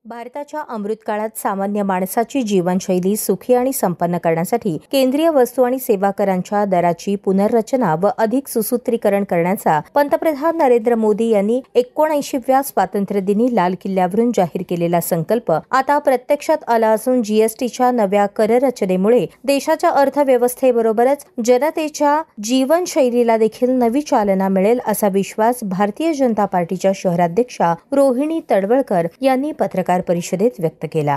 भारताच्या अमृतकाळात सामान्य माणसाची जीवनशैली सुखी आणि संपन्न करण्यासाठी केंद्रीय वस्तू आणि सेवा करांच्या दराची पुनर्रचना व अधिक सुसूत्रीकरण करण्याचा पंतप्रधान नरेंद्र मोदी यांनी 79व्या स्वातंत्र्यदिनी लाल किल्ल्यावरून जाहीर केलेला संकल्प आता प्रत्यक्षात आला असून जीएसटीच्या नव्या कररचनेमुळे देशाच्या अर्थव्यवस्थेबरोबरच जनतेच्या जीवनशैलीला देखील नवी चालना मिळेल असा विश्वास भारतीय जनता पार्टीच्या शहराध्यक्षा रोहिणी तडवळकर यांनी पत्रकार परिषदेत व्यक्त केला।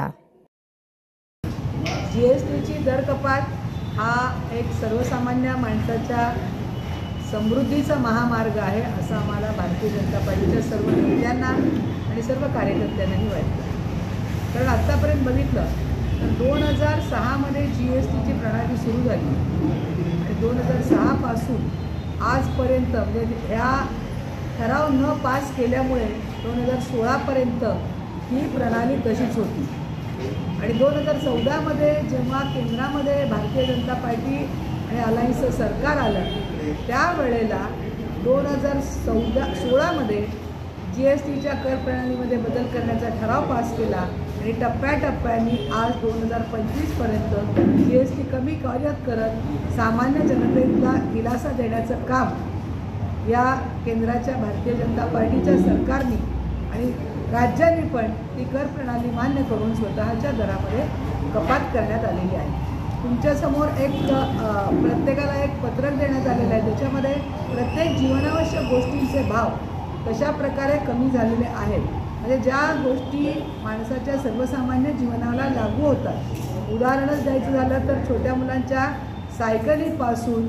जीएसटीची दर कपात हा एक सर्वसामान्य माणसाच्या समृद्धीचा महामार्ग आहे असं आम्हाला भारतीय जनता पार्टीच्या सर्व नेत्यांना आणि सर्व कार्यकर्त्यांनाही वाटतं। कारण आत्तापर्यंत बघितलं तर 2006मध्ये जीएसटीची प्रणाली सुरू झाली आणि 2006 पासून आजपर्यंत म्हणजे ह्या ठराव न पास केल्यामुळे 2016 पर्यंत ही प्रणाली तशीच होती आणि 2014मध्ये जेव्हा केंद्रामध्ये भारतीय जनता पार्टी आणि अलायन्सचं सरकार आलं त्यावेळेला 2016मध्ये जीएसटीच्या कर प्रणालीमध्ये बदल करण्याचा ठराव पास केला आणि टप्प्याटप्प्याने आज 2025पर्यंत जीएसटी कमी करत सामान्य जनतेला दिलासा देण्याचं काम या केंद्राच्या भारतीय जनता पार्टीच्या सरकारने आणि राज्यांनी पण ती कर प्रणाली मान्य करून स्वतःच्या दरामध्ये कपात करण्यात आलेली आहे। तुमच्यासमोर एक प्रत्येकाला एक पत्रक देण्यात आलेलं आहे, त्याच्यामध्ये प्रत्येक जीवनावश्यक गोष्टींचे भाव कशा प्रकारे कमी झालेले आहेत, म्हणजे ज्या गोष्टी माणसाच्या सर्वसामान्य जीवनाला लागू होतात। उदाहरणच द्यायचं झालं तर छोट्या मुलांच्या सायकलीपासून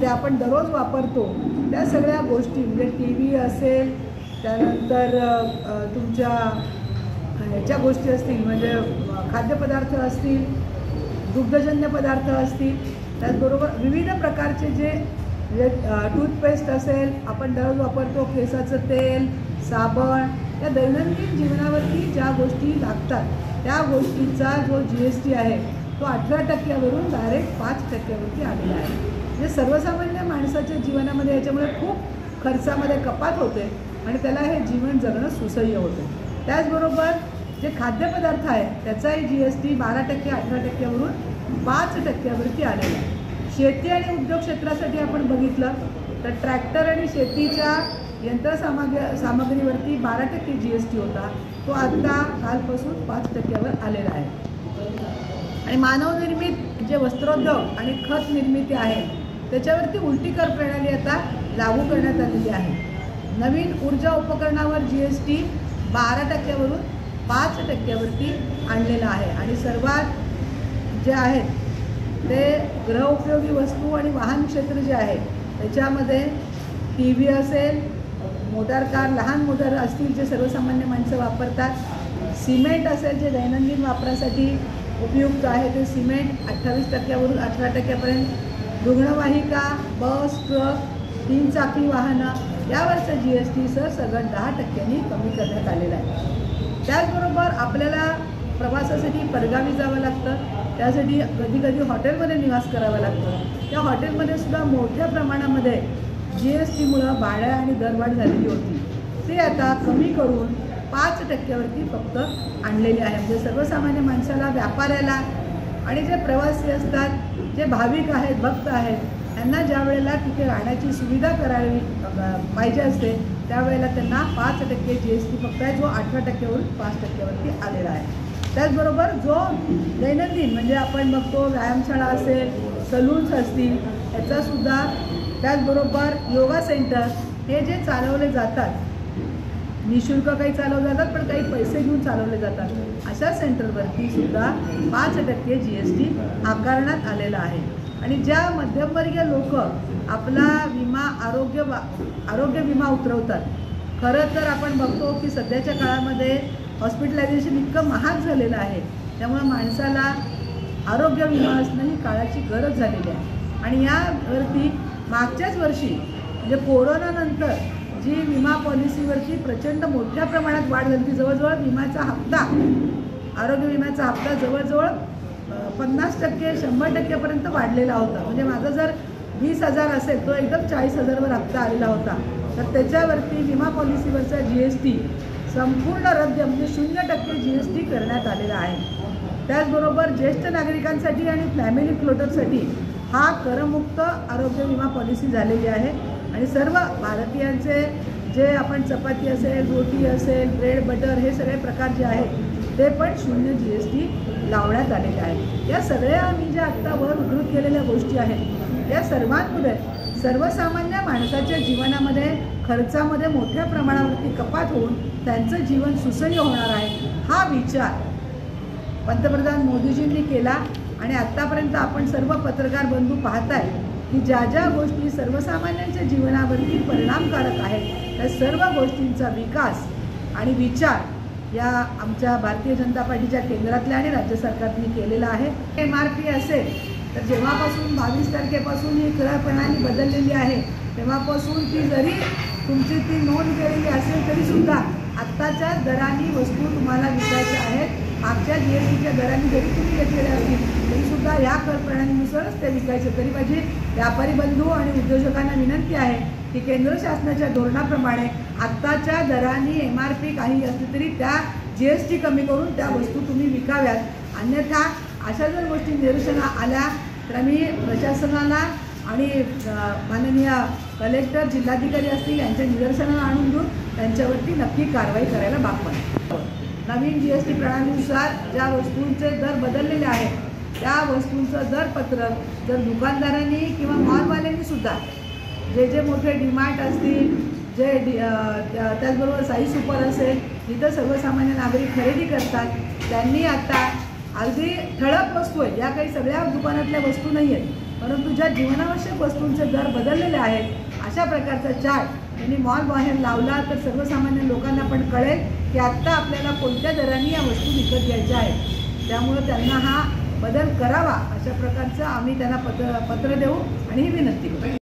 ते आपण दररोज वापरतो त्या सगळ्या गोष्टी म्हणजे टी व्ही असेल, त्यानंतर तुमच्या ह्याच्या गोष्टी असतील म्हणजे खाद्यपदार्थ असतील, दुग्धजन्य पदार्थ असतील, त्याचबरोबर विविध प्रकारचे जे म्हणजे टूथपेस्ट असेल, आपण दररोज वापरतो केसाचं तेल, साबण, या दैनंदिन जीवनावरती ज्या गोष्टी लागतात त्या गोष्टीचा जो जीएसटी आहे तो 18% डायरेक्ट 5%वरती आलेला आहे। म्हणजे सर्वसामान्य माणसाच्या जीवनामध्ये याच्यामुळे खूप खर्चामध्ये कपात होते आणि त्याला हे जीवन जगणं सुसह्य होतं। त्याचबरोबर जे खाद्यपदार्थ आहे त्याचाही जीएसटी 12% 18%वरून 5%वरती आलेला आहे। शेती आणि उद्योग क्षेत्रासाठी आपण बघितलं तर ट्रॅक्टर आणि शेतीच्या यंत्रसामग्रीवरती 12% जीएसटी होता, तो आता कालपासून 5%वर आलेला आहे। आणि मानवनिर्मित जे वस्त्रोद्योग आणि खत निर्मिती आहे त्याच्यावरती उलटी कर प्रणाली आता लागू करण्यात आलेली आहे। नवीन ऊर्जा उपकरणावर जीएसटी 12%वरून 5%वरती आणलेला आहे आणि सर्वात जे आहेत ते गृहउपयोगी वस्तू आणि वाहन क्षेत्र जे आहे त्याच्यामध्ये टी व्ही असेल, मोटार कार, लहान मोटार असतील जे सर्वसामान्य माणसं वापरतात, सिमेंट असेल जे दैनंदिन वापरासाठी उपयुक्त आहे ते सिमेंट 28%वरून 18%पर्यंत, रुग्णवाहिका, बस, ट्रक, 3 चाकी वाहनं यावरचं जीएसटी सरसकट 10%नी कमी करण्यात आलेलं आहे। त्याचबरोबर आपल्याला प्रवासासाठी परगावी जावं लागतं, त्यासाठी कधीकधी हॉटेलमध्ये निवास करावा लागतो, त्या हॉटेलमध्ये सुद्धा मोठ्या प्रमाणामध्ये जीएसटीमुळं भाड्या आणि दरवाढ झालेली होती, ते आता कमी करून 5%वरती फक्त आणलेली आहे। म्हणजे सर्वसामान्य माणसाला, व्यापाऱ्याला आणि जे प्रवासी असतात, जे भाविक आहेत, भक्त आहेत, त्यांना ज्या वेळेला तिथे राहण्याची सुविधा करावी पाहिजे असते त्यावेळेला त्यांना 5% जीएसटी फक्त आहे, जो 18%वरून 5%वरती आलेला आहे। त्याचबरोबर जो दैनंदिन म्हणजे आपण बघतो व्यायामशाळा असेल, सलून्स असतील, याचासुद्धा, त्याचबरोबर योगा सेंटर हे जे चालवले जातात, निःशुल्क काही चालवले जातात पण काही पैसे घेऊन चालवले जातात, अशा सेंटरवरती सुद्धा 5% जीएसटी आकारण्यात आलेला आहे। आणि ज्या मध्यमवर्गीय लोक आपला विमा आरोग्य विमा उतरवतात, खरं तर आपण बघतो की सध्याच्या काळामध्ये हॉस्पिटलायझेशन इतकं महाग झालेलं आहे, त्यामुळे माणसाला आरोग्य विमा असणं ही काळाची गरज झालेली आहे। आणि यावरती मागच्याच वर्षी म्हणजे कोरोनानंतर जी विमा पॉलिसीवरती प्रचंड मोठ्या प्रमाणात वाढ झाली, जवळजवळ विम्याचा हप्ता, आरोग्य विम्याचा हप्ता जवळजवळ 50% 100%पर्यंत वाढलेला होता। म्हणजे माझा जर 20,000 असेल तो एकदम 40,000वर हप्ता आलेला होता, तर त्याच्यावरती विमा पॉलिसीवरचा जीएसटी संपूर्ण रद्द म्हणजे 0% GST करण्यात आलेला आहे. त्याचबरोबर ज्येष्ठ नागरिकांसाठी आणि फॅमिली फ्लोटरसाठी हा करमुक्त आरोग्य विमा पॉलिसी झालेली आहे आणि सर्व भारतीयांचे जे आपण चपाती असेल, रोटी असेल, ब्रेड बटर हे सगळे प्रकार जे आहेत ते पण 0 GST लावण्यात आलेले आहे. या सगळ्या आम्ही ज्या आत्ता वर उद्धृत केलेल्या गोष्टी आहेत या सर्वांमुळे सर्वसामान्य माणसाच्या जीवनामध्ये खर्चामध्ये मोठ्या प्रमाणावरती कपात होऊन त्यांचं जीवन सुसह्य होणार आहे. हा विचार पंतप्रधान मोदीजींनी केला आणि आत्तापर्यंत आपण सर्व पत्रकार बंधू पाहताय की ज्या ज्या गोष्टी सर्वसामान्यांच्या जीवनावरती परिणामकारक आहेत त्या सर्व गोष्टींचा विकास आणि विचार या आमच्या भारतीय जनता पार्टीच्या केंद्रातल्या आणि राज्य सरकारने केलेला आहे. MRP असेल तर जेव्हापासून 22 तारखेपासून ही कर प्रणाली बदललेली आहे तेव्हापासून ती जरी तुमची ती नोंद केलेली असेल तरीसुद्धा आत्ताच्या दराने वस्तू तुम्हाला विकायच्या आहेत. मागच्या GSTच्या दराने जरी तुम्ही घेतलेल्या असतील तरीसुद्धा या कर प्रणालीनुसारच ते विकायचे. तरी माझी व्यापारी बंधू आणि उद्योजकांना विनंती आहे की केंद्र शासनाच्या धोरणाप्रमाणे आत्ताच्या दराने MRP काही असली तरी त्या GST कमी करून त्या वस्तू तुम्ही विकाव्यात. अन्यथा अशा जर गोष्टी निदर्शनास आल्या तर आम्ही प्रशासनाला आणि माननीय कलेक्टर जिल्हाधिकारी असतील यांच्या निदर्शनाला आणून देऊन त्यांच्यावरती नक्की कारवाई करायला भाग पडतो. नवीन GST प्रणालीनुसार ज्या वस्तूंचे दर बदललेले आहेत त्या वस्तूंचं दरपत्रक जर दुकानदारांनी किंवा मॉलवाल्यांनी सुद्धा जे जे मोठे डीमार्ट असतील जे त्याचबरोबर साई सुपर असेल जिथं सर्वसामान्य नागरिक खरेदी करतात त्यांनी आता अगदी ठळक वस्तू आहेत या काही सगळ्या दुकानातल्या वस्तू नाही आहेत परंतु ज्या जीवनावश्यक वस्तूंचे दर बदललेले आहेत अशा प्रकारचा चार्ट त्यांनी मॉल बाहेर लावला तर सर्वसामान्य लोकांना पण कळेल की आत्ता आपल्याला कोणत्या दराने या वस्तू विकत घ्यायच्या आहेत. त्यामुळे त्यांना हा बदल करावा अशा प्रकारचं आम्ही त्यांना पत्र देऊ आणि ही विनंती करू.